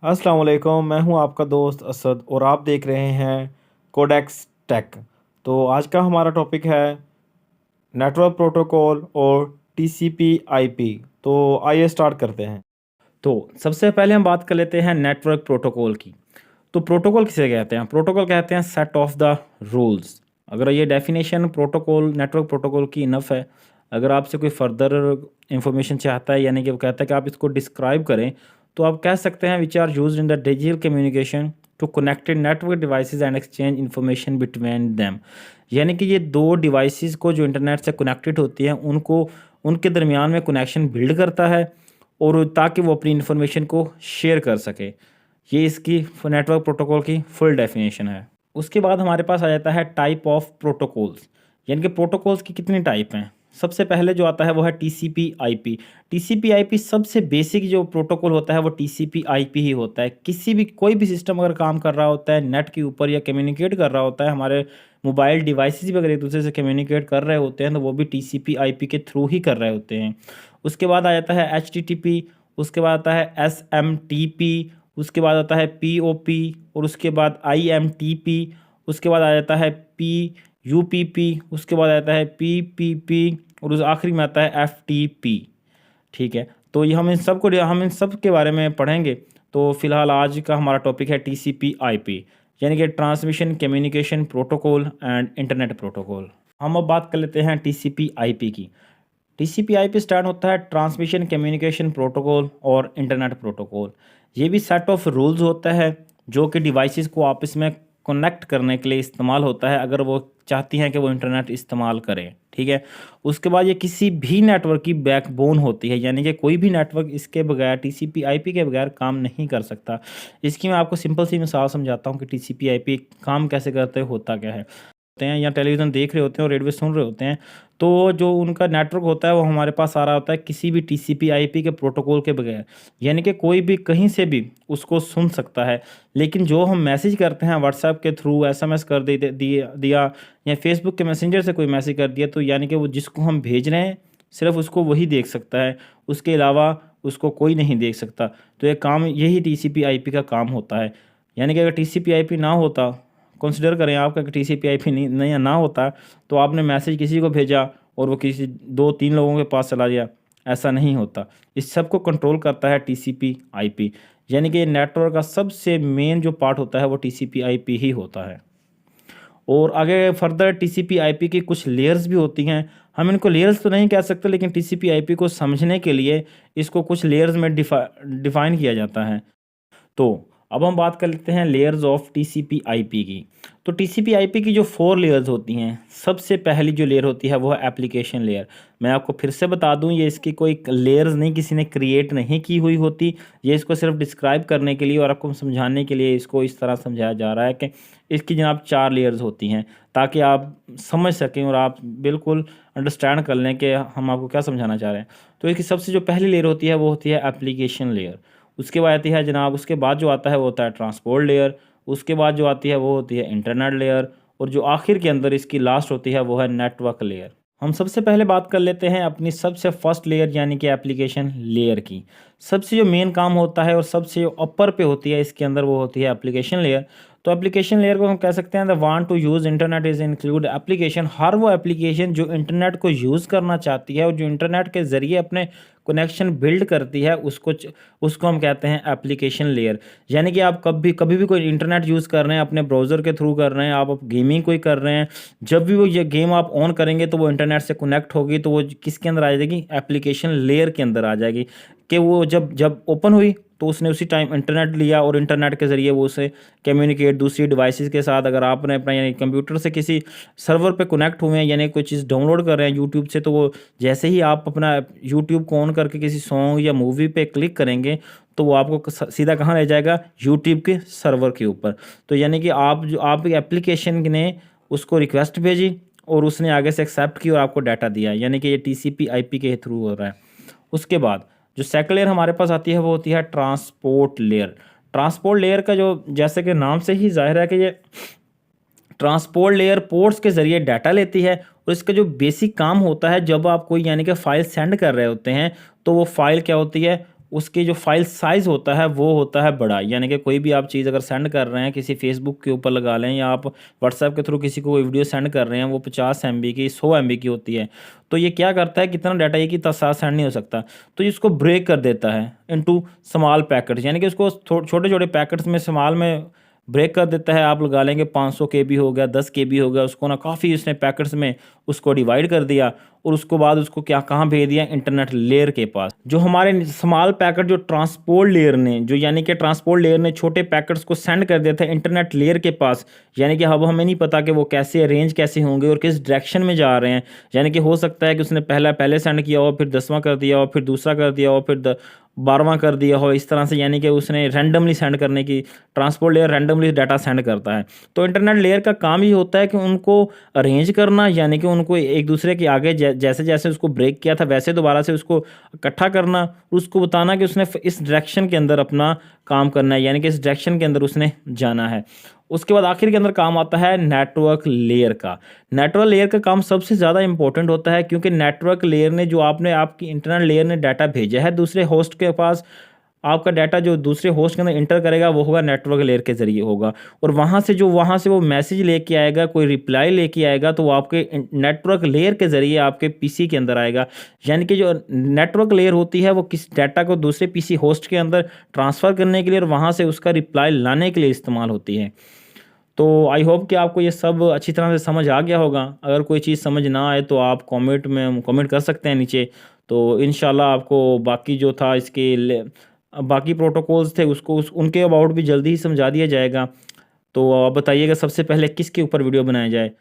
अस्सलाम वालेकुम, मैं हूं आपका दोस्त असद और आप देख रहे हैं कोडेक्स टेक। तो आज का हमारा टॉपिक है नेटवर्क प्रोटोकॉल और टीसीपी आईपी। तो आइए स्टार्ट करते हैं। तो सबसे पहले हम बात कर लेते हैं नेटवर्क प्रोटोकॉल की। तो प्रोटोकॉल किसे कहते हैं? प्रोटोकॉल कहते हैं सेट ऑफ द रूल्स। अगर ये डेफिनेशन प्रोटोकॉल नेटवर्क प्रोटोकॉल की इनफ है। अगर आपसे कोई फर्दर इंफॉर्मेशन चाहता है, यानी कि वो कहता है कि आप इसको डिस्क्राइब करें, तो आप कह सकते हैं which are use in the digital communication to connected network devices and exchange information between them. यानी कि ये दो डिवाइसेस को जो इंटरनेट से कनेक्टेड होती हैं उनको उनके दरमियान में कनेक्शन बिल्ड करता है, और ताकि वो अपनी इन्फॉर्मेशन को शेयर कर सके। ये इसकी नेटवर्क प्रोटोकॉल की फुल डेफिनेशन है। उसके बाद हमारे पास आ जाता है टाइप ऑफ प्रोटोकॉल्स, यानी कि प्रोटोकॉल्स की कितनी टाइप हैं। सबसे पहले जो आता है वो है टीसीपी आईपी। टीसीपी आईपी सबसे बेसिक जो प्रोटोकॉल होता है वो टीसीपी आईपी ही होता है। किसी भी कोई भी सिस्टम अगर काम कर रहा होता है नेट के ऊपर या कम्युनिकेट कर रहा होता है, हमारे मोबाइल डिवाइसेस भी अगर एक दूसरे से कम्युनिकेट कर रहे होते हैं तो वो भी टीसीपी आईपी के थ्रू ही कर रहे होते हैं। उसके बाद आ जाता है एचटीटीपी, उसके बाद आता है एसएमटीपी, उसके बाद आता है पीओपी, और उसके बाद आईएमटीपी, उसके बाद आ जाता है पीयूपीपी, उसके बाद आता है पीपीपी, और उस आखिरी में आता है एफटीपी। ठीक है, तो ये हम इन सब के बारे में पढ़ेंगे। तो फिलहाल आज का हमारा टॉपिक है टीसीपी आईपी, यानी कि transmission communication protocol and internet protocol. हम अब बात कर लेते हैं टीसीपी आईपी की। टीसीपी आईपी स्टैंड होता है ट्रांसमिशन कम्युनिकेशन प्रोटोकॉल और इंटरनेट प्रोटोकॉल। ये भी सेट ऑफ रूल्स होता है जो कि डिवाइसेस को आपस में कनेक्ट करने के लिए इस्तेमाल होता है, अगर वो चाहती हैं कि वो इंटरनेट इस्तेमाल करें। ठीक है, उसके बाद ये किसी भी नेटवर्क की बैकबोन होती है, यानी कि कोई भी नेटवर्क इसके बगैर टीसीपी आईपी के बगैर काम नहीं कर सकता। इसकी मैं आपको सिंपल सी मिसाल समझाता हूँ कि टीसीपी आईपी काम कैसे करते हैं, होता क्या है। होते हैं या टेलीविज़न देख रहे होते हैं और रेडियो सुन रहे होते हैं, तो जो उनका नेटवर्क होता है वो हमारे पास आ रहा होता है किसी भी टीसीपी आईपी के प्रोटोकॉल के बगैर, यानी कि कोई भी कहीं से भी उसको सुन सकता है। लेकिन जो हम मैसेज करते हैं व्हाट्सएप के थ्रू, एसएमएस कर दिया या फेसबुक के मैसेंजर से कोई मैसेज कर दिया, तो यानी कि वो जिसको हम भेज रहे हैं सिर्फ उसको वही देख सकता है, उसके अलावा उसको कोई नहीं देख सकता। तो ये काम यही टीसीपी आईपी का काम होता है। यानी कि अगर टीसीपी आईपी ना होता, कंसिडर करें आपका कि टीसीपी आईपी नहीं ना होता, तो आपने मैसेज किसी को भेजा और वो किसी 2-3 लोगों के पास चला गया, ऐसा नहीं होता। इस सब को कंट्रोल करता है टीसीपी आईपी, यानी कि नेटवर्क का सबसे मेन जो पार्ट होता है वो टीसीपी आईपी ही होता है। और आगे फर्दर टीसीपी आईपी की कुछ लेयर्स भी होती हैं। हम इनको लेयर्स तो नहीं कह सकते, लेकिन टीसीपी आईपी को समझने के लिए इसको कुछ लेयर्स में डिफाइन किया जाता है। तो अब हम बात कर लेते हैं लेयर्स ऑफ टीसीपी आईपी की। तो टीसीपी आईपी की जो 4 लेयर्स होती हैं, सबसे पहली जो लेयर होती है वो है एप्लीकेशन लेयर। मैं आपको फिर से बता दूं, ये इसकी कोई लेयर्स नहीं, किसी ने क्रिएट नहीं की हुई होती। ये इसको सिर्फ डिस्क्राइब करने के लिए और आपको समझाने के लिए इसको इस तरह समझाया जा रहा है कि इसकी जनाब 4 लेयर्स होती हैं, ताकि आप समझ सकें और आप बिल्कुल अंडरस्टैंड कर लें कि हम आपको क्या समझाना चाह रहे हैं। तो इसकी सबसे जो पहली लेयर होती है वो होती है एप्लीकेशन लेयर। उसके बाद आती है जनाब, उसके बाद जो आता है वो होता है ट्रांसपोर्ट लेयर। उसके बाद जो आती है वो होती है इंटरनेट लेयर, और जो आखिर के अंदर इसकी लास्ट होती है वो है नेटवर्क लेयर। हम सबसे पहले बात कर लेते हैं अपनी सबसे फर्स्ट लेयर यानी कि एप्लीकेशन लेयर की। सबसे जो मेन काम होता है और सबसे जो अपर पे होती है इसके अंदर वो होती है एप्लीकेशन लेयर। तो एप्लीकेशन लेयर को हम कह सकते हैं the want to use internet is include application. हर वो एप्लीकेशन जो इंटरनेट को यूज़ करना चाहती है और जो इंटरनेट के ज़रिए अपने कनेक्शन बिल्ड करती है उसको हम कहते हैं एप्लीकेशन लेयर। यानी कि आप कभी भी कोई इंटरनेट यूज़ कर रहे हैं, अपने ब्राउज़र के थ्रू कर रहे हैं, आप गेमिंग कोई कर रहे हैं, जब भी वो ये गेम आप ऑन करेंगे तो वो इंटरनेट से कनेक्ट होगी, तो वो किसके अंदर आ जाएगी? एप्लीकेशन लेयर के अंदर आ जाएगी। कि वो जब जब ओपन हुई तो उसने उसी टाइम इंटरनेट लिया और इंटरनेट के ज़रिए वो उसे कम्युनिकेट दूसरी डिवाइसेस के साथ, अगर आपने अपना यानी कंप्यूटर से किसी सर्वर पे कनेक्ट हुए हैं यानी कोई चीज़ डाउनलोड कर रहे हैं यूट्यूब से, तो वो जैसे ही आप अपना यूट्यूब को ऑन करके किसी सॉन्ग या मूवी पे क्लिक करेंगे तो वो आपको सीधा कहाँ ले जाएगा? यूट्यूब के सर्वर के ऊपर। तो यानी कि आप एप्लीकेशन ने उसको रिक्वेस्ट भेजी और उसने आगे से एक्सेप्ट की और आपको डाटा दिया, यानी कि ये टीसीपी आईपी के थ्रू हो रहा है। उसके बाद जो सेकंड लेयर हमारे पास आती है वो होती है ट्रांसपोर्ट लेयर। ट्रांसपोर्ट लेयर का जो जैसे कि नाम से ही जाहिर है कि ये ट्रांसपोर्ट लेयर पोर्ट्स के ज़रिए डाटा लेती है, और इसका जो बेसिक काम होता है, जब आप कोई यानी कि फ़ाइल सेंड कर रहे होते हैं तो वो फ़ाइल क्या होती है? उसकी जो फाइल साइज़ होता है वो होता है बड़ा। यानी कि कोई भी आप चीज़ अगर सेंड कर रहे हैं किसी फेसबुक के ऊपर लगा लें, या आप व्हाट्सएप के थ्रू किसी को कोई वीडियो सेंड कर रहे हैं, वो 50 MB की 100 MB की होती है। तो ये क्या करता है, कितना डाटा एक ही साथ सेंड नहीं हो सकता, तो इसको ब्रेक कर देता है इनटू स्मॉल पैकेट, यानी कि उसको छोटे छोटे पैकेट्स में स्मॉल में ब्रेक कर देता है। आप लगा लेंगे 500 KB हो गया, 10 KB हो गया, उसको ना काफ़ी उसने पैकेट्स में उसको डिवाइड कर दिया, और उसको बाद उसको क्या कहाँ भेज दिया, इंटरनेट लेयर के पास। जो हमारे स्मॉल पैकेट जो ट्रांसपोर्ट लेयर ने जो यानी कि ट्रांसपोर्ट लेयर ने छोटे पैकेट्स को सेंड कर दिया था इंटरनेट लेयर के पास, यानी कि अब हमें नहीं पता कि वो कैसे अरेंज कैसे होंगे और किस डायरेक्शन में जा रहे हैं। यानी कि हो सकता है कि उसने पहले सेंड किया हो, फिर 10वां कर दिया हो, फिर दूसरा कर दिया हो, फिर 12वां कर दिया हो, इस तरह से। यानी कि उसने रैंडमली सेंड करने की, transport layer randomly data send करता है। तो इंटरनेट लेयर का काम ही होता है कि उनको अरेंज करना, यानी कि उनको एक दूसरे के आगे जैसे जैसे उसको ब्रेक किया था वैसे दोबारा से उसको इकट्ठा करना, उसको बताना कि उसने इस डायरेक्शन के अंदर अपना काम करना है, यानी कि इस डायरेक्शन के अंदर उसने जाना है। उसके बाद आखिर के अंदर काम आता है नेटवर्क लेयर का। नेटवर्क लेयर का काम सबसे ज़्यादा इंपॉर्टेंट होता है, क्योंकि नेटवर्क लेयर ने जो आपकी इंटरनेट लेयर ने डाटा भेजा है दूसरे होस्ट के पास, आपका डाटा जो दूसरे होस्ट के अंदर इंटर करेगा वो होगा नेटवर्क लेयर के ज़रिए होगा, और वहाँ से वो मैसेज लेके आएगा, कोई रिप्लाई लेके आएगा, तो वो आपके नेटवर्क लेयर के ज़रिए आपके पीसी के अंदर आएगा। यानी कि जो नेटवर्क लेयर होती है वो किस डाटा को दूसरे पीसी होस्ट के अंदर ट्रांसफ़र करने के लिए और वहाँ से उसका रिप्लाई लाने के लिए इस्तेमाल होती है। तो आई होप कि आपको ये सब अच्छी तरह से समझ आ गया होगा। अगर कोई चीज़ समझ ना आए तो आप कमेंट कर सकते हैं नीचे। तो इंशाल्लाह आपको बाकी जो था बाकी प्रोटोकॉल्स थे उनके अबाउट भी जल्दी ही समझा दिया जाएगा। तो आप बताइएगा सबसे पहले किसके ऊपर वीडियो बनाया जाए।